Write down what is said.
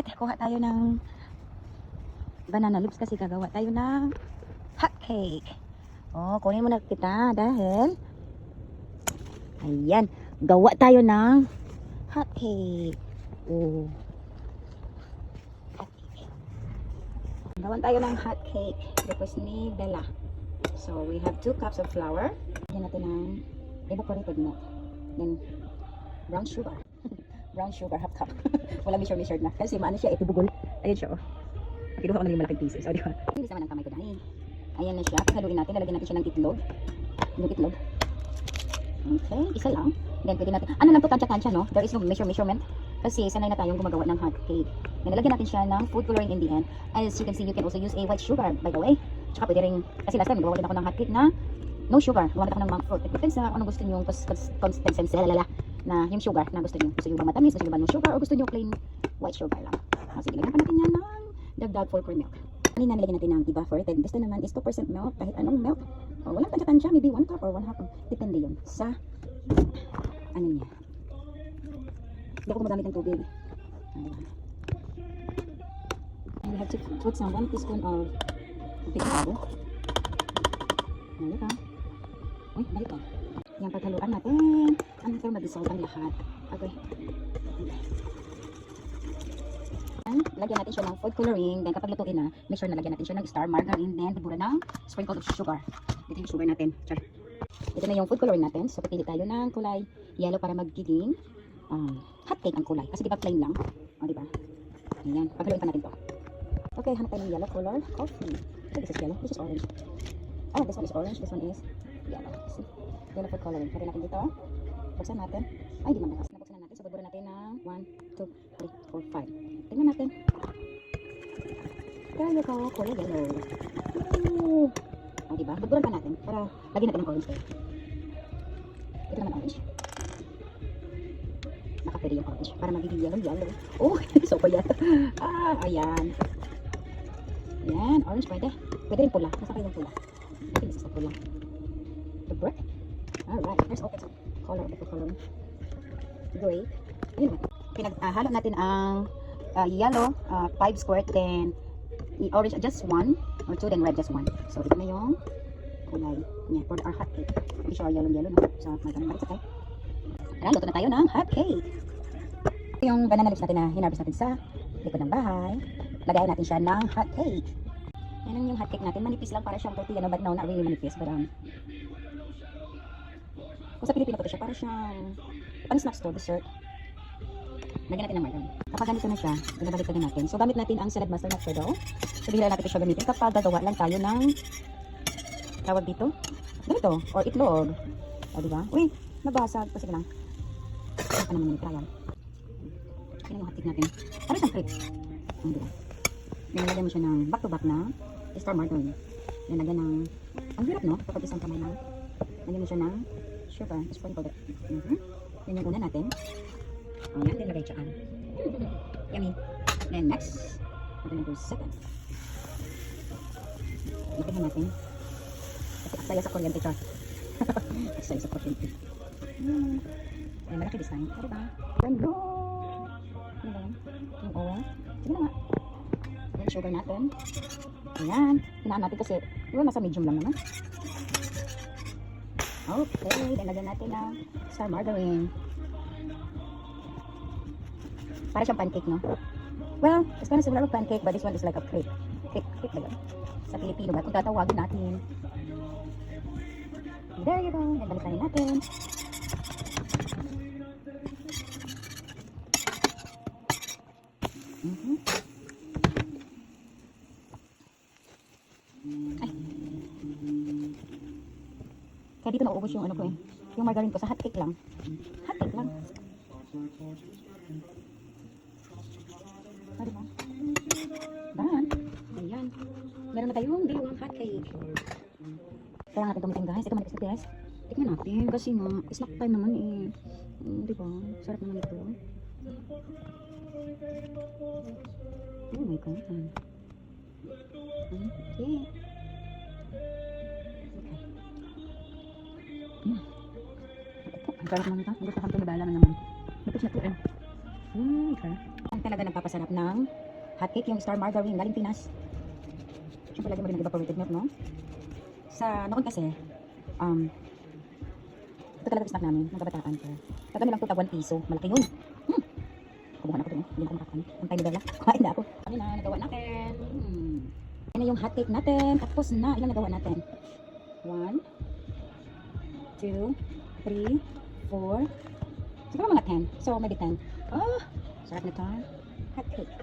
Alright, kuha tayo ng banana leaves kasi gagawa tayo ng hot cake. Oh, kunin muna kita dahil ayan, gawa tayo ng hot cake. Oh. Hot cake. Gawan tayo ng hot cake. Request ni Bella. So, we have 2 cups of flour. Lagyan natin ng evaporated milk. Then, brown sugar. Brown sugar, half cup. Wala measured na. Kasi maano siya, itubugol. Ayun siya, oh. Kinuha ko na yung malaking pieces. O, di ba? Hindi naman ang kamay ko dahil. Ayan na siya. Paghaluin natin, lalagyan natin siya ng itlog. Yung itlog. Okay, isa lang. Then, pwede natin. Ano lang to, tansya-tansya, no? There is no measurement. Kasi sanay na tayong gumagawa ng hot cake. Then, lalagyan natin siya ng food coloring in the end. As you can see, you can also use a white sugar, by the way. Tsaka pwede rin, kasi last time, gawa din ako ng hot cake na no sugar. Gawa ako ng monk fruit. It depends sa anong gusto nyo yung consistency, na yung sugar na gusto nyo. Gusto nyo ba matamis, gusto nyo ba no sugar, o gusto nyo plain white sugar lang. Sige, lagyan pa natin yan ng dagdag fulcrum milk. Kanina nilagyan natin ng evaporated. This naman is 2% milk, kahit anong milk. O, walang tansya-tansya, maybe 1 cup or 1 half. Depende yun sa ano niya. Hindi ako gumagamit ng tubig. And we have to put some 1 teaspoon of baking powder. Balik uy, balik ka. Yan, paghaluan natin until mag-dissolve ang lahat. Okay. Lagyan natin siya ng food coloring. Then kapag lutuin na, make sure na lagyan natin siya ng star margarine. Then bubura ng sprinkle of sugar. Ito yung sugar natin. Char. Ito na yung food coloring natin. So pipili tayo ng kulay yellow para magiging hot cake ang kulay. Kasi di ba plain lang? O di ba? Ayan. Paghaluin pa natin to. Okay, hanap tayo ng yellow color. Coffee. So this is yellow. This is orange. Oh, this one is orange. This one is yellow. See? Yellow food coloring. Pwede natin dito. Buksan natin. Ay, di naman bukas. Nabuksan na natin. So bubura natin ng 1, 2, 3, 4, 5. Tingnan natin. Kaya ka, kulay yellow. O, diba? Buburan pa natin para lagyan natin ng orange tayo. Ito naman orange. Nakapiri yung orange para magiging yellow. Oh, so pa yan. Ayan. Ayan, orange pwede. Pwede rin pula. Nasa kayo yung pula. Pwede rin sa pula. The brick. Alright, there's also color. The color. Gray. Ayun naman. Pinaghalo natin ang yellow, 5 squirt, then orange just 1 or 2, then red just 1. So ito na yung kulay niya for our hot cake. Hindi siya yellow no? So may ganun balik sa tayo. Tara, luto na tayo ng hot cake. Yung banana leaves natin na hinarvest natin sa likod ng bahay, lagayan natin siya ng hot cake. Yan yung hot cake natin. Manipis lang para siyang tortilla, no? But no, not really manipis, but kung sa Pilipino ko siya, para siyang pan-snack store dessert. Lagyan natin ng margarine. Kapag ganito na siya, binabalik na natin. So, gamit natin ang salad master na shadow. So, bihira natin ito siya gamitin kapag gagawa lang tayo ng tawag dito. Ganito. Or itlog. O, diba? Uy, nabasag. Kasi lang. Ano pa naman yung trial. Yan yung hatik natin. Ano siyang crepes? Ang diba? Nilagyan mo siya ng back-to-back na star margarine. Nilagyan ng, ang hirap no? Kapag isang kamay na. Lagyan mo siya ng sugar. Sprinkle it. Yan yung una natin. Ayan, then lagay siya. Yummy. Then next, we're gonna go second. Ipin na natin. Kasi aksaya sa kuryente siya. Aksaya sa kuryente. Ayan, malaki design. Ano ba? Ganda! Ano ba yan? Yung oil. Sige na nga. Then sugar natin. Ayan. Hinaan natin kasi yun, nasa medium lang naman. Okay, then lagyan natin ng star margarine. Para siyang pancake, no? Well, it's kind of similar to pancake, but this one is like a cake. Cake ba yun? Sa Pilipino ba? Kung tatawagin natin. There you go. Then balik natin. Ay. Kaya dito nauubos yung ano ko eh. Yung margarine ko sa hot cake lang. Hot cake lang. Ano ba? Done. Ayan. Meron na tayong dalawang hot cake. Kaya natin tumitin guys. Ito manipis na guys. Tignan natin. Kasi nga, snack time naman eh. Diba? Sarap naman ito. Oh my god. Okay. Okay. Ang sarap naman ito. Gusto kang tumibala na naman. Napis na ito eh. Okay. lang talaga nagpapasarap ng hotcake, yung star margarine, galing Pinas. Siyempre, lagi mo rin ng evaporated milk, no? Sa noon kasi, ito talaga snack namin, ng kabataan ko. Tatlo nilang tuta, 1 piso. Malaki yun. Kumuha na ako dun, hindi na ako makakain. Ang time ni Bella, kumain na ako. Kami na, nagawa natin. Yan na yung hotcake natin. Tapos na, ilan nagawa natin? 1, 2, 3, 4, siguro mga 10. So, maybe 10. Oh, sarap na ito. Hotcake.